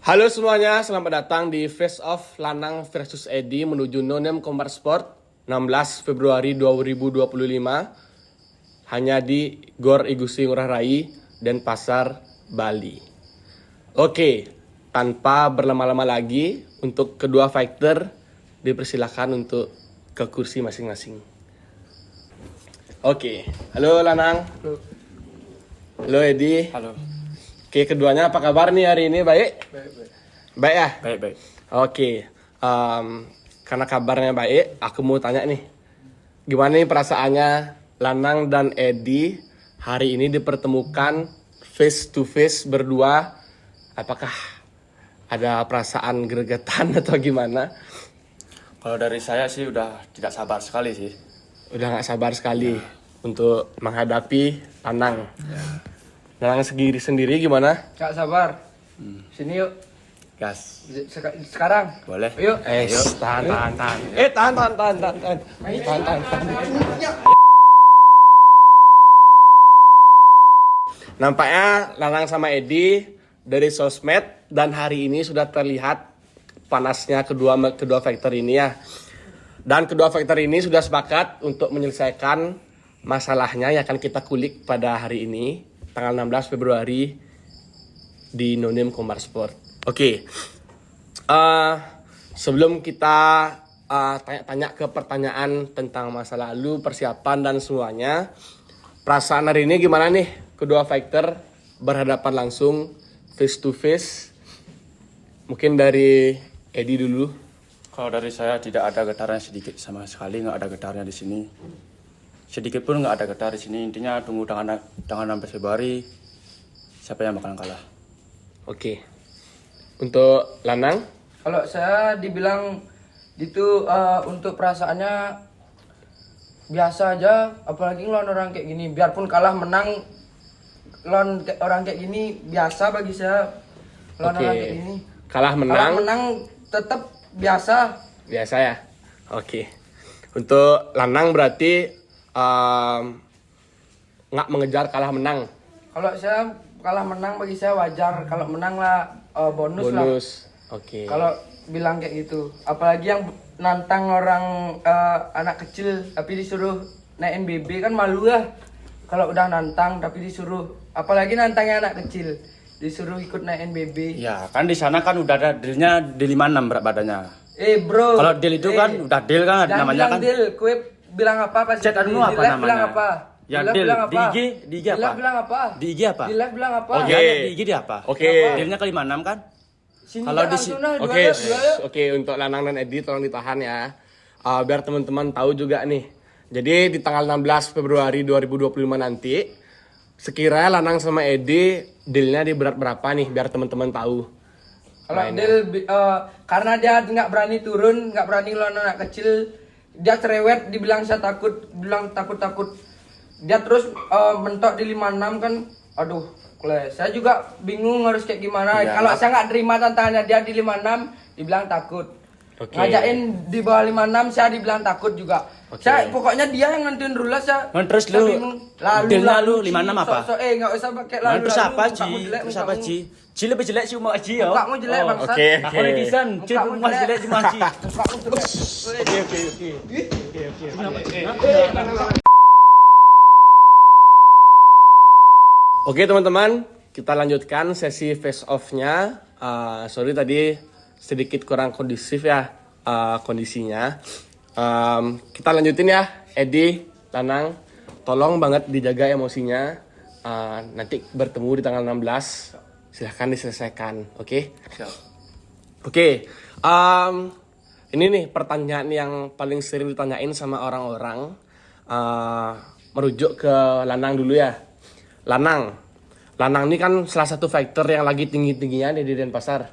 Halo semuanya, selamat datang di Face Off Lanang versus Edi menuju Nonem Kombar Sport 16 Februari 2025 hanya di Gor Igusti Ngurah Rai dan Pasar Bali. Oke, tanpa berlama-lama lagi untuk kedua fighter dipersilakan untuk ke kursi masing-masing. Oke, halo Lanang. Halo Edi. Halo. Oke, keduanya apa kabar nih hari ini? Baik? Baik ya? Baik. Oke, karena kabarnya baik, aku mau tanya nih. Gimana nih perasaannya Lanang dan Edi hari ini dipertemukan face to face berdua? Apakah ada perasaan gregetan atau gimana? Kalau dari saya sih udah tidak sabar sekali sih. Udah gak sabar sekali untuk menghadapi Lanang. Lanang sendiri gimana? Gak sabar. Sini yuk. Gas. Sekarang. Boleh? Yuk. Tahan. Tahan. Nampaknya Lanang sama Edi dari sosmed dan hari ini sudah terlihat panasnya kedua fighter ini ya. Dan kedua fighter ini sudah sepakat untuk menyelesaikan masalahnya yang akan kita kulik pada hari ini, tanggal 16 Februari di Nonem Kombar Sport. Oke, sebelum kita tanya-tanya ke pertanyaan tentang masa lalu, persiapan dan semuanya, perasaan hari ini gimana nih? Kedua fighter berhadapan langsung face to face. Mungkin dari Edi dulu. Kalau dari saya tidak ada getaran sedikit sama sekali, nggak ada getarnya di sini. Sedikit pun nggak ada getar di sini. Intinya tunggu tanggal 16 Februari siapa yang bakalan kalah. Oke. Untuk Lanang? Kalau saya dibilang itu untuk perasaannya biasa aja, apalagi lawan orang kayak gini. Biarpun kalah menang lawan orang kayak gini biasa bagi saya. Lawan orang kayak gini. Kalah menang tetap biasa. Biasa ya? Oke. Untuk Lanang berarti nggak mengejar kalah menang. Kalau saya kalah menang bagi saya wajar. Kalau menang lah bonus lah. Oke. Kalau bilang kayak gitu, apalagi yang nantang orang anak kecil tapi disuruh naik NBB kan malu ya. Kalau udah nantang tapi disuruh, apalagi nantangnya anak kecil disuruh ikut naik NBB. Ya kan di sana kan udah ada dealnya di 56 berat badannya. Bro. Kalau deal itu kan udah deal kan namanya kan. Deal, kue bilang apa pas Chat anu apa namanya? Bilang apa? Ya Di live deal bilang di apa? IG apa? Di live bilang apa? Di IG apa? Di live bilang apa? Oke. Ya, di IG dia apa? Oke. Dealnya ke 56 kan? Sini Kalau kan di langsung dah, Oke, dua yuk. oke, untuk Lanang dan Edi tolong ditahan ya. Biar teman-teman tahu juga nih. Jadi di tanggal 16 Februari 2025 nanti, sekiranya Lanang sama Edi dealnya di berat berapa nih biar teman-teman tahu. Kalau deal karena dia nggak berani turun, nggak berani lawan anak kecil, dia cerewet, dibilang saya takut, bilang takut. Dia terus mentok di 56 kan, aduh. Saya juga bingung harus kayak gimana. Ya, Kalau saya nggak terima tantangannya dia di 56, dibilang takut. Oke. Ngajakin di bawah 56, saya dibilang takut juga. Oke. Saya pokoknya dia yang nentuin rule saya. Terus saya lu bingung. dealnya lu 56 apa? Nggak usah pakai lalu. Terus apa Ci? mukamu jelek, Terus apa mukamu. Ci? Ci lebih jelek sih Umar Ci ya. Mukamu jelek bangsat. Oke. Aku netizen, Ci Mukamu lebih jelek cuma Ci. Mukamu jelek. Oke teman-teman, kita lanjutkan sesi face off-nya. Sorry tadi sedikit kurang kondusif ya kondisinya. Kita lanjutin ya, Edi, Lanang, tolong banget dijaga emosinya. Nanti bertemu di tanggal 16, silahkan diselesaikan, oke? Siap. Oke, ini nih pertanyaan yang paling sering ditanyain sama orang-orang. Merujuk ke Lanang dulu ya. Lanang ini kan salah satu fighter yang lagi tinggi-tingginya di Denpasar.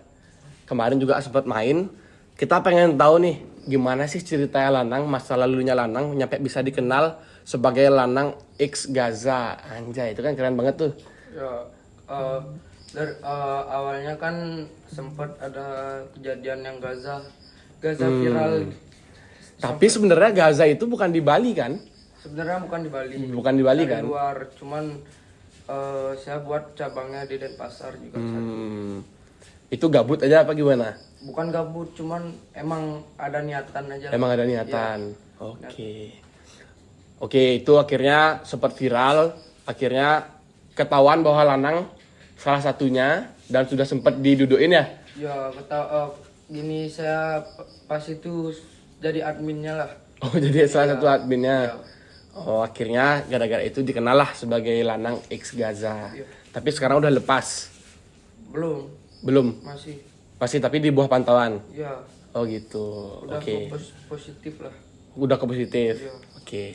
Kemarin juga sempat main. Kita pengen tahu nih, gimana sih ceritanya Lanang, masa lalunya Lanang, nyampe bisa dikenal sebagai Lanang X Gaza. Anjay, itu kan keren banget tuh. Ya, awalnya kan sempat ada kejadian yang Gaza viral. Tapi sebenarnya Gaza itu bukan di Bali kan? Sebenarnya bukan di Bali. Bukan di Bali Dari kan? luar, cuman saya buat cabangnya di Denpasar juga. Itu gabut aja apa gimana? Bukan gabut, cuman emang ada niatan aja lah. Emang ada niatan. Oke. Oke, itu akhirnya sempat viral. Akhirnya ketahuan bahwa Lanang salah satunya dan sudah sempat diduduin ya. Ya, gini saya pas itu jadi adminnya lah. Oh, jadi salah satu Iya. adminnya. Oh, akhirnya gara-gara itu dikenal lah sebagai Lanang X Gaza. Iya. Tapi sekarang udah lepas. Belum, Belum. masih. Tapi di bawah pantauan. Ya, Oh, gitu. udah Oke. positif lah. Udah ke positif. Iya. Oke.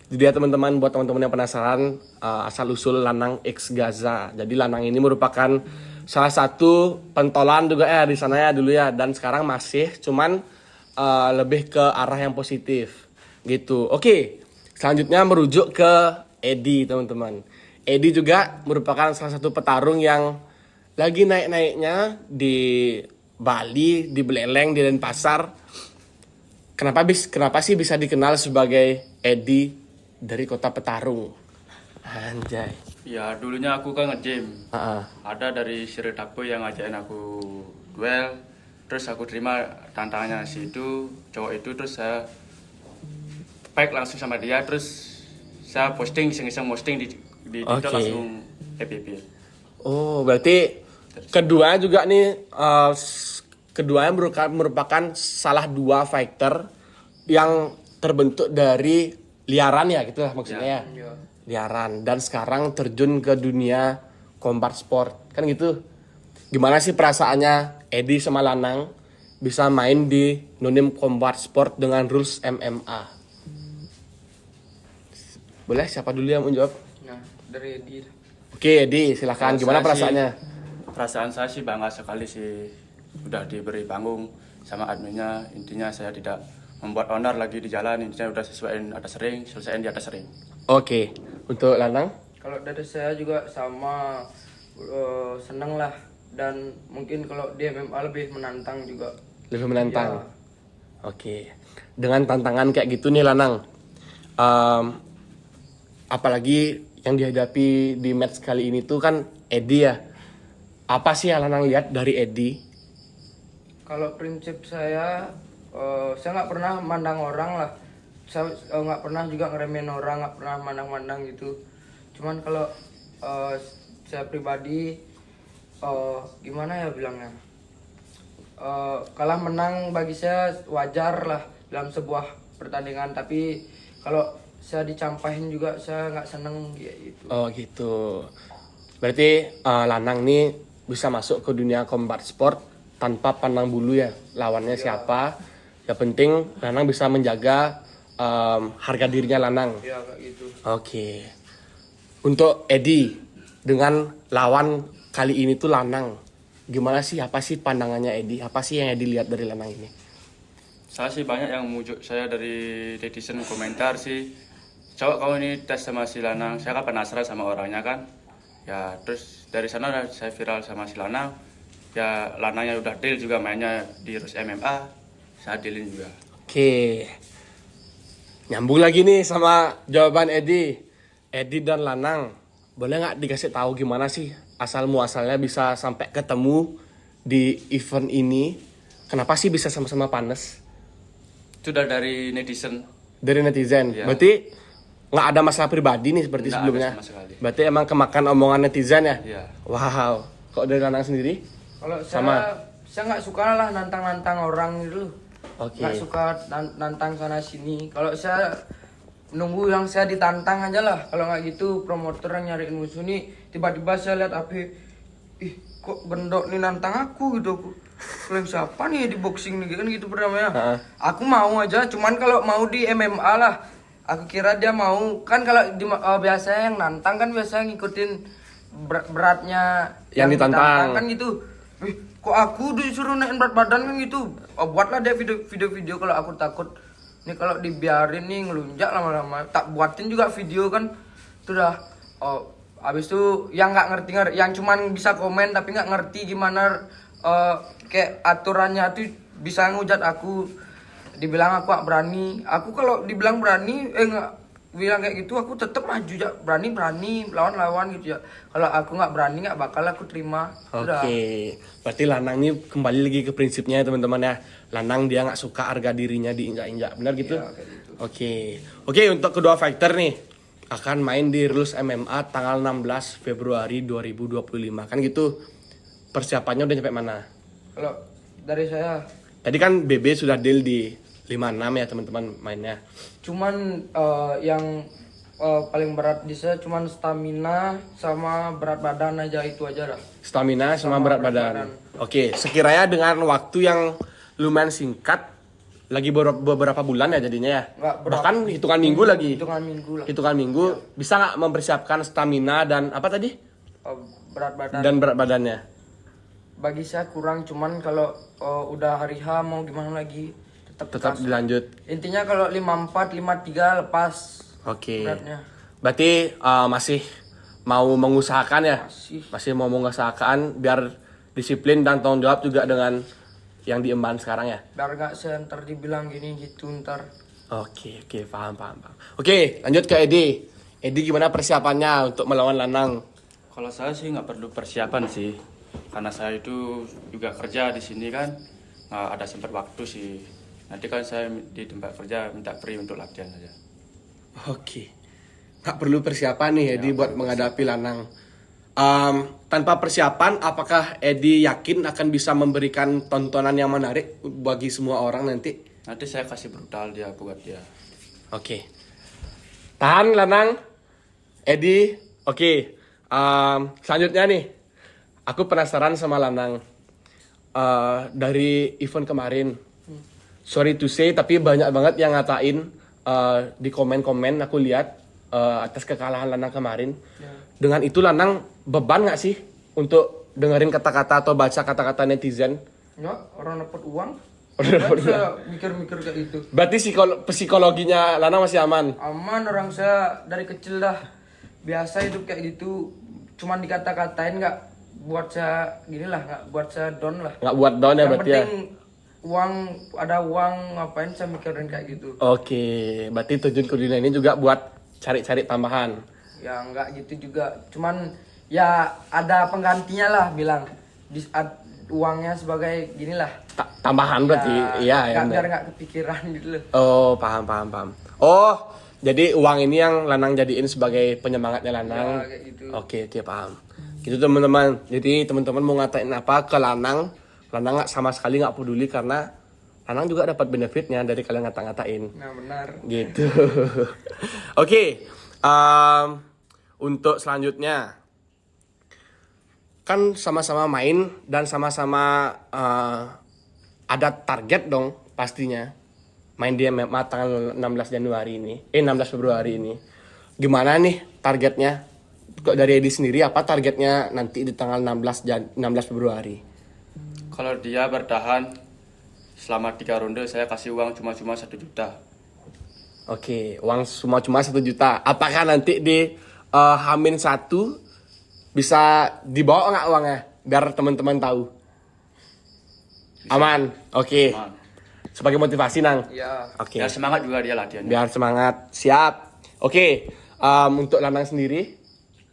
Jadi ya teman-teman, buat teman-teman yang penasaran asal usul Lanang X Gaza. Jadi Lanang ini merupakan salah satu pentolan juga ya di sana ya dulu ya, dan sekarang masih cuman lebih ke arah yang positif gitu. Oke. Selanjutnya merujuk ke Edi teman-teman. Edi juga merupakan salah satu petarung yang lagi naik-naiknya di Bali, di Beleleng, di Denpasar. Kenapa sih bisa dikenal sebagai Edi dari kota petarung? Anjay. Ya dulunya aku kan nge-gym. Heeh. Ada dari Sri Tapo yang ngajakin aku duel. Terus aku terima tantangannya si itu, cowok itu, terus saya fight langsung sama dia, terus saya posting, iseng-iseng posting di TikTok Oke. langsung happy. Oh, berarti kedua juga nih keduanya merupakan salah dua fighter yang terbentuk dari liaran ya gitu lah maksudnya ya. Ya. Liaran dan sekarang terjun ke dunia combat sport kan gitu. Gimana sih perasaannya Edi sama Lanang bisa main di Nonim Combat Sport dengan rules MMA? Boleh siapa dulu yang menjawab? Nah, dari Edi. Oke Edi silahkan. Gimana perasaannya? Perasaan saya sih bangga sekali sih, udah diberi panggung sama adminnya. Intinya saya tidak membuat onar lagi di jalan, intinya udah sesuaiin atas ring, selesaiin di atas ring. Oke, untuk Lanang? Kalau dari saya juga sama, seneng lah, dan mungkin kalau di MMA lebih menantang juga. Lebih menantang. Ya. Oke. Dengan tantangan kayak gitu nih Lanang. Apalagi yang dihadapi di match kali ini tuh kan Edi ya. Apa sih yang Lanang lihat dari Edi? Kalau prinsip saya nggak pernah mandang orang lah. Saya nggak pernah juga ngeremehin orang, nggak pernah mandang-mandang gitu. Cuman kalau saya pribadi, gimana ya bilangnya? Kalah menang bagi saya wajar lah dalam sebuah pertandingan. Tapi kalau saya dicampahin juga saya nggak seneng gitu. Oh gitu. Berarti Lanang nih bisa masuk ke dunia combat sport tanpa pandang bulu ya lawannya siapa. Yang penting Lanang bisa menjaga harga dirinya Lanang. Ya kayak gitu. Oke. Untuk Edi dengan lawan kali ini tuh Lanang. Gimana sih? Apa sih pandangannya Edi? Apa sih yang Edi lihat dari Lanang ini? Saya sih banyak yang muncul saya dari netizen komentar sih, cowok kamu ini tes sama si Lanang. Saya kan penasaran sama orangnya kan. Ya terus dari sana saya viral sama si Lanang. Ya Lanangnya udah deal juga mainnya di Rus MMA. Saya dealin juga. Oke. Nyambung lagi nih sama jawaban Edi. Edi dan Lanang, boleh nggak dikasih tahu gimana sih asal muasalnya bisa sampai ketemu di event ini? Kenapa sih bisa sama-sama panas? Itu udah dari netizen. Dari netizen. Iya. Berarti nggak ada masalah pribadi nih seperti Nggak ada sebelumnya. sama sekali. Berarti emang kemakan omongan netizen ya? Iya. Wow. Kok dari Lanang sendiri? Kalau Sama. saya nggak suka lah nantang-nantang orang gitu. Oke. Nggak suka nantang sana sini. Kalau saya nunggu yang saya ditantang aja lah. Kalau nggak gitu promotor yang nyariin musuh nih, tiba-tiba saya lihat HP, ih kok gendok nih nantang aku gitu. Aku klaim siapa nih di boxing nih kan gitu pertama ya. Ha-ha. Aku mau aja, cuman kalau mau di MMA lah. Aku kira dia mau, kan kalau biasanya yang nantang kan biasanya ngikutin beratnya Yang ditantang. kan gitu. Kok aku disuruh naikin berat badan kan gitu. Buatlah dia video kalau aku takut nih kalau dibiarin nih ngelunjak lama-lama. Tak buatin juga video kan. Itu dah. Habis itu yang nggak ngerti, yang cuman bisa komen tapi nggak ngerti gimana kayak aturannya tuh bisa ngujat aku. Dibilang aku nggak berani. Aku kalau dibilang berani nggak bilang kayak gitu, aku tetap maju ya, berani lawan gitu ya. Kalau aku nggak berani nggak bakal aku terima. Udah. Oke, berarti Lanang ini kembali lagi ke prinsipnya ya teman-teman ya. Lanang dia nggak suka harga dirinya diinjak-injak, benar gitu? Iya, kayak gitu. Oke, untuk kedua fighter nih akan main di Rules MMA tanggal 16 Februari 2025 kan gitu. Persiapannya udah nyampe mana? Kalau dari saya, Tadi kan BB sudah deal di 56 ya teman-teman mainnya. cuman yang paling berat di saya cuman stamina sama berat badan aja, itu aja dah. Stamina sama berat badan. Oke, sekiranya dengan waktu yang lumayan singkat, lagi beberapa bulan ya jadinya ya. Nggak berapa. Bahkan hitungan minggu lagi. Hitungan minggu lah. Hitungan minggu bisa nggak mempersiapkan stamina dan apa tadi? Berat badan. Dan berat badannya. Bagi saya kurang, cuman kalau udah hari H mau gimana lagi Tetap gas. dilanjut. Intinya kalau 54, 53 lepas Oke. beratnya. Berarti masih mau mengusahakan ya? Masih. Masih mau mengusahakan biar disiplin dan tanggung jawab juga dengan yang diemban sekarang ya? Biar nggak saya ntar dibilang gini gitu ntar. Oke, paham. Oke, lanjut ke Edi. Edi gimana persiapannya untuk melawan Lanang? Kalau saya sih nggak perlu persiapan sih, karena saya itu juga kerja di sini kan, nggak ada sempat waktu sih. Nanti kan saya di tempat kerja minta free untuk latihan saja. Oke, nggak perlu persiapan nih Edi buat menghadapi Lanang. Tanpa persiapan, apakah Edi yakin akan bisa memberikan tontonan yang menarik bagi semua orang nanti? Nanti saya kasih brutal dia buat dia. Oke, tahan Lanang, Edi. Oke, selanjutnya nih, aku penasaran sama Lanang. Dari event kemarin, sorry to say, tapi banyak banget yang ngatain di komen-komen aku lihat atas kekalahan Lanang kemarin. Dengan itu Lanang beban nggak sih untuk dengerin kata-kata atau baca kata-kata netizen? Nggak, orang dapat uang. Orang dapat Nggak bisa mikir-mikir kayak gitu. Berarti psikologinya Lanang masih aman? Aman, orang saya dari kecil dah biasa hidup kayak gitu. Cuman dikata-katain nggak buat saya gini lah, nggak buat saya down lah. Nggak buat down ya Yang berarti ya? penting uang, ada uang, ngapain saya mikirin kayak gitu. Oke, berarti tujuan Kudina ini juga buat cari-cari tambahan. Ya nggak gitu juga, cuman ya ada penggantinya lah, bilang uangnya sebagai gini lah. Tambahan berarti, iya ya. Biar nggak kepikiran gitu loh. Oh, paham. Oh, jadi uang ini yang Lanang jadiin sebagai penyemangatnya Lanang. Ya, kayak gitu. Oke, paham. Gitu teman-teman. Jadi teman-teman mau ngatain apa ke Lanang nggak sama sekali nggak peduli karena Lanang juga dapat benefitnya dari kalian ngata-ngatain. Nah benar. Gitu. Oke, untuk selanjutnya kan sama-sama main dan sama-sama ada target dong pastinya main di MMA tanggal 16 Januari ini 16 Februari ini. Gimana nih targetnya? Kok dari Edi sendiri apa targetnya nanti di tanggal 16 Februari? Kalau dia bertahan selama 3 ronde, saya kasih uang cuma 1 juta. Oke, uang cuma 1 juta. Apakah nanti di Hamin 1 bisa dibawa nggak uangnya? Biar teman-teman tahu. Aman. Oke. Aman. Sebagai motivasi Nang. Ya. Oke. Biar semangat juga dia latihannya. Biar semangat. Siap. Oke. Untuk Lanang sendiri,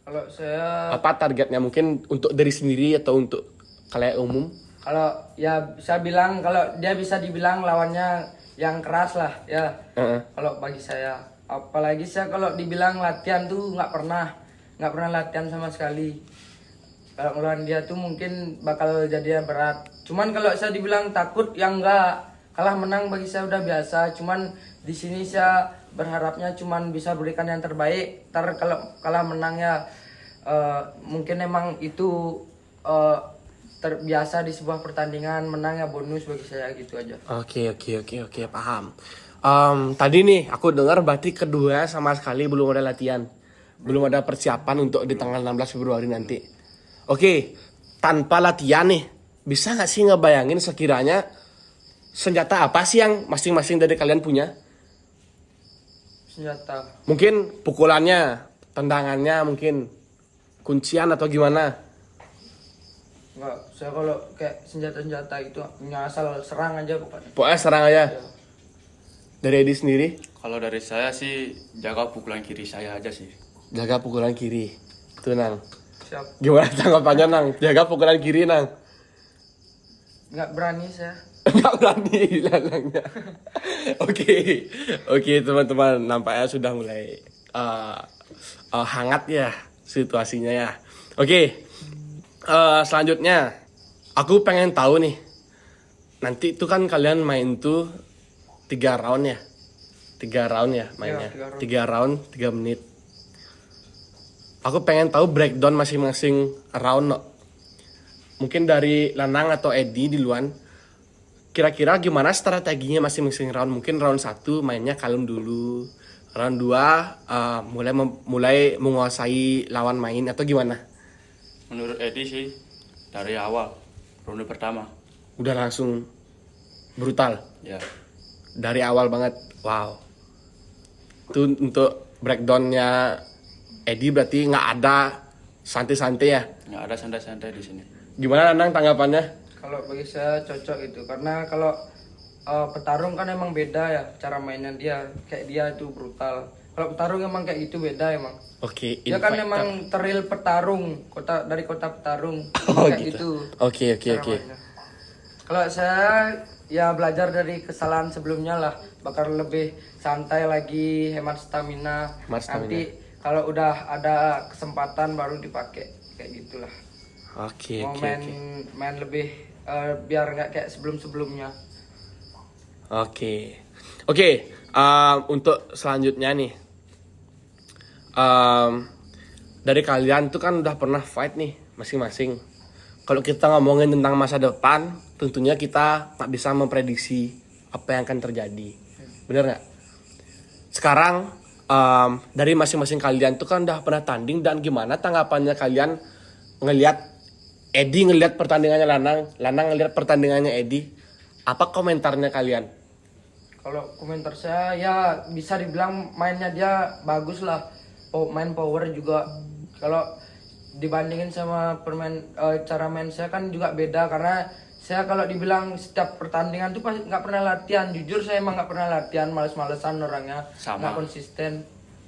Kalau saya, apa targetnya? Mungkin untuk diri sendiri atau untuk kalian umum? kalau ya saya bilang, kalau dia bisa dibilang lawannya yang keras lah ya. Heeh. Kalau bagi saya, apalagi saya kalau dibilang latihan tuh nggak pernah latihan sama sekali. Kalau ngelawan dia tuh mungkin bakal jadinya berat. Cuman kalau saya dibilang takut, ya enggak. Kalah menang bagi saya udah biasa. Cuman di sini saya berharapnya cuman bisa berikan yang terbaik. Ntar kalau kalah menang ya mungkin emang itu terbiasa di sebuah pertandingan, menang ya bonus bagi saya, gitu aja. Oke, paham. Tadi nih aku dengar berarti kedua sama sekali belum ada latihan. Belum ada persiapan untuk di tanggal 16 Februari nanti. Oke, tanpa latihan nih, bisa nggak sih ngebayangin sekiranya senjata apa sih yang masing-masing dari kalian punya? Senjata. Mungkin pukulannya, tendangannya, mungkin kuncian atau gimana? Enggak, saya kalau kayak senjata-senjata itu punya asal serang aja pokoknya. Pokoknya serang aja. Dari Edi sendiri. Kalau dari saya sih jaga pukulan kiri saya aja sih. Jaga pukulan kiri. Itu Nang. Siap. Gimana tanggapannya Nang? Jaga pukulan kiri Nang. Nggak berani saya. Nggak berani Lanangnya. Oke. Oke teman-teman, nampaknya sudah mulai hangat ya situasinya ya. Oke. Selanjutnya aku pengen tahu nih. Nanti itu kan kalian main tuh 3 round ya. 3 round ya mainnya. Iya, 3 round, 3 menit. Aku pengen tahu breakdown masing-masing round no. Mungkin dari Lanang atau Edi duluan. Kira-kira gimana strateginya masing-masing round? Mungkin round 1 mainnya kalem dulu. Round 2 mulai menguasai lawan main atau gimana? Menurut Edi sih dari awal ronde pertama. Udah langsung brutal. Ya. Dari awal banget. Wow. Itu untuk breakdownnya Edi berarti nggak ada santai-santai ya? Nggak ada santai-santai di sini. Gimana Nanang tanggapannya? Kalau bagi saya cocok itu karena kalau petarung kan emang beda ya cara mainnya dia. Kayak dia itu brutal. Kalau petarung emang kayak gitu beda emang. Oke, Dia kan in fighter. emang teril petarung, dari kota petarung. Oh, Kayak gitu. gitu. Oke. cara mainnya. Kalau saya ya belajar dari kesalahan sebelumnya lah, bakal lebih santai lagi, hemat stamina. Hemat stamina. Nanti kalau udah ada kesempatan baru dipakai kayak gitulah. Oke. Mau main lebih biar nggak kayak sebelum-sebelumnya. Oke, untuk selanjutnya nih, dari kalian tuh kan udah pernah fight nih masing-masing. Kalau kita ngomongin tentang masa depan, tentunya kita nggak bisa memprediksi apa yang akan terjadi, bener nggak? Sekarang dari masing-masing kalian tuh kan udah pernah tanding, dan gimana tanggapannya kalian ngelihat Edi ngelihat pertandingannya Lanang ngelihat pertandingannya Edi? Apa komentarnya kalian? Kalau komentar saya ya bisa dibilang mainnya dia bagus lah. Main power juga. Kalau dibandingin sama cara main saya kan juga beda karena saya kalau dibilang setiap pertandingan tuh pasti nggak pernah latihan. Jujur saya emang nggak pernah latihan, males-malesan orangnya, Sama. nggak konsisten.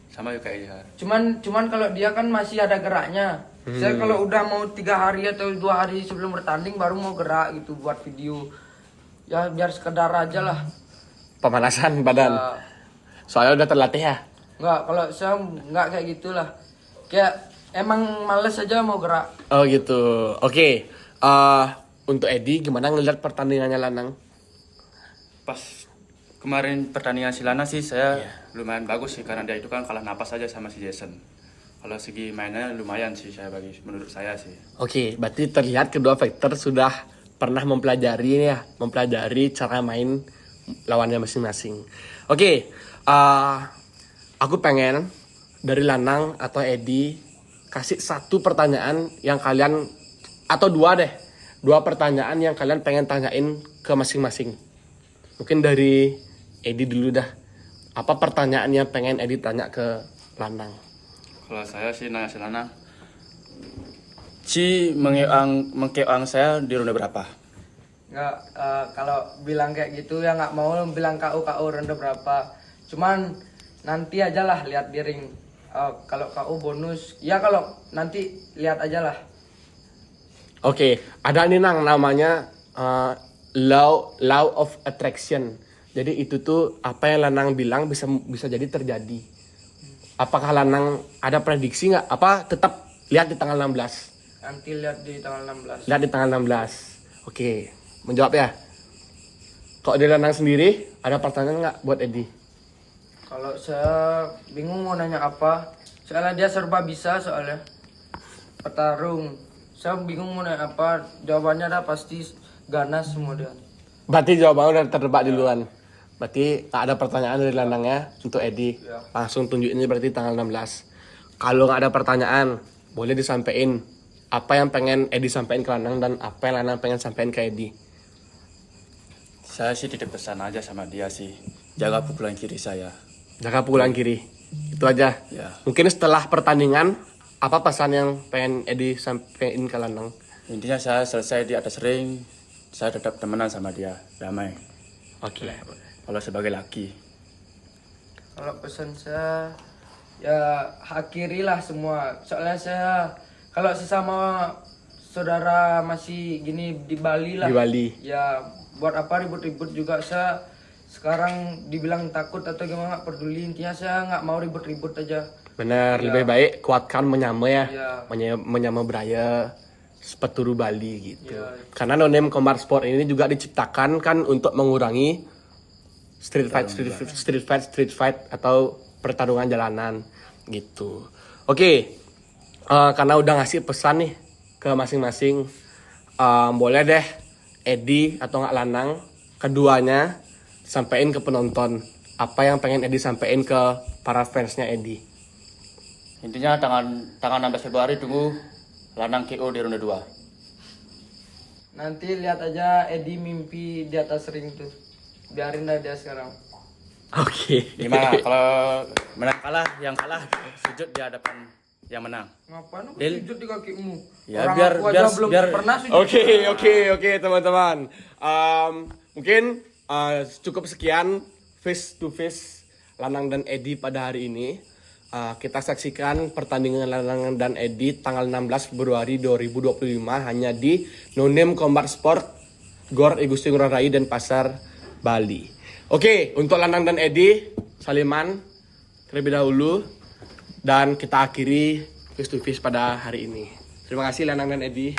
Sama juga kayak dia. Cuman kalau dia kan masih ada geraknya. Saya kalau udah mau 3 hari atau 2 hari sebelum bertanding baru mau gerak gitu buat video. Ya biar sekedar aja lah. Pemanasan badan. Ya, Soalnya udah terlatih ya. nggak, kalau saya nggak kayak gitulah. Kayak emang males aja mau gerak. Oh gitu. Oke. Untuk Edi gimana ngelihat pertandingannya Lanang? Pas kemarin pertandingan Silana sih saya lumayan bagus sih karena dia itu kan kalah napas aja sama si Jason. Kalau segi mainnya lumayan sih menurut saya sih. Oke, berarti terlihat kedua fighter sudah pernah mempelajari cara main lawannya masing-masing. Oke, aku pengen dari Lanang atau Edi kasih 1 pertanyaan yang kalian, atau 2 deh, 2 pertanyaan yang kalian pengen tanyain ke masing-masing. Mungkin dari Edi dulu dah. Apa pertanyaan yang pengen Edi tanya ke Lanang? Kalau saya sih nanya Silana, Ci mengkeang saya di ronde berapa? Nggak, kalau bilang kayak gitu ya nggak mau bilang KO ronde berapa. Cuman nanti aja lah lihat di ring. Kalau KO bonus, ya kalau nanti lihat aja lah. Oke, ada nih Nang namanya law of attraction. Jadi itu tuh apa yang Lanang bilang bisa jadi terjadi. Apakah Lanang ada prediksi nggak? Apa tetap lihat di tanggal 16? Nanti lihat di tanggal 16. Lihat di tanggal 16. Oke, menjawab ya. Kok dari Lanang sendiri ada pertanyaan nggak buat Edi? Kalau saya bingung mau nanya apa. Soalnya dia serba bisa soalnya. Petarung. Saya bingung mau nanya apa. Jawabannya ada pasti ganas semua dia. Berarti jawabannya udah tertebak duluan. Berarti tak ada pertanyaan dari Lanangnya untuk Edi. Ya. Langsung tunjukin berarti tanggal 16. Kalau nggak ada pertanyaan, boleh disampaikan apa yang pengen Edi sampaikan ke Lanang dan apa yang Lanang pengen sampaikan ke Edi. Saya sih titip pesan aja sama dia sih, jaga pukulan kiri saya. Jaga pukulan kiri. Itu aja. Ya. Mungkin setelah pertandingan, apa pesan yang pengen Edi sampaikan ke Lanang? Intinya saya selesai di atas ring, saya tetap temenan sama dia, damai. Oke. Kalau sebagai laki. Kalau pesan saya ya akhirilah semua. Soalnya saya kalau sesama saudara masih gini di Bali lah. Di Bali. Ya buat apa ribut-ribut juga, saya sekarang dibilang takut atau gimana nggak peduli, intinya saya nggak mau ribut-ribut aja. Benar, lebih baik kuatkan menyama ya. Iya. Menyama Braya Sepeturu Bali gitu. Iya. Karena No Name Combat Sport ini juga diciptakan kan untuk mengurangi street fight atau pertarungan jalanan gitu. Oke. Karena udah ngasih pesan nih ke masing-masing, boleh deh Edi atau nggak Lanang keduanya sampein ke penonton apa yang pengen Edi sampein ke para fansnya Edi. Intinya tanggal 16 Februari tunggu Lanang KO di ronde 2. Nanti lihat aja Edi mimpi di atas ring tuh. Biarin dah dia sekarang. Oke. Gimana kalau menang kalah, yang kalah sujud di hadapan yang menang. Ngapain aku Del. sujud di kakimu? Ya, Orang biar- aku aja biar- belum biar- pernah sujud. Oke teman-teman. Mungkin cukup sekian face to face Lanang dan Edi pada hari ini. Kita saksikan pertandingan Lanang dan Edi tanggal 16 Februari 2025 hanya di No Name Combat Sport Gor Igusti Ngurah Rai dan Pasar Bali. Oke, untuk Lanang dan Edi, saliman terlebih dahulu dan kita akhiri face to face pada hari ini. Terima kasih Lanang dan Edi.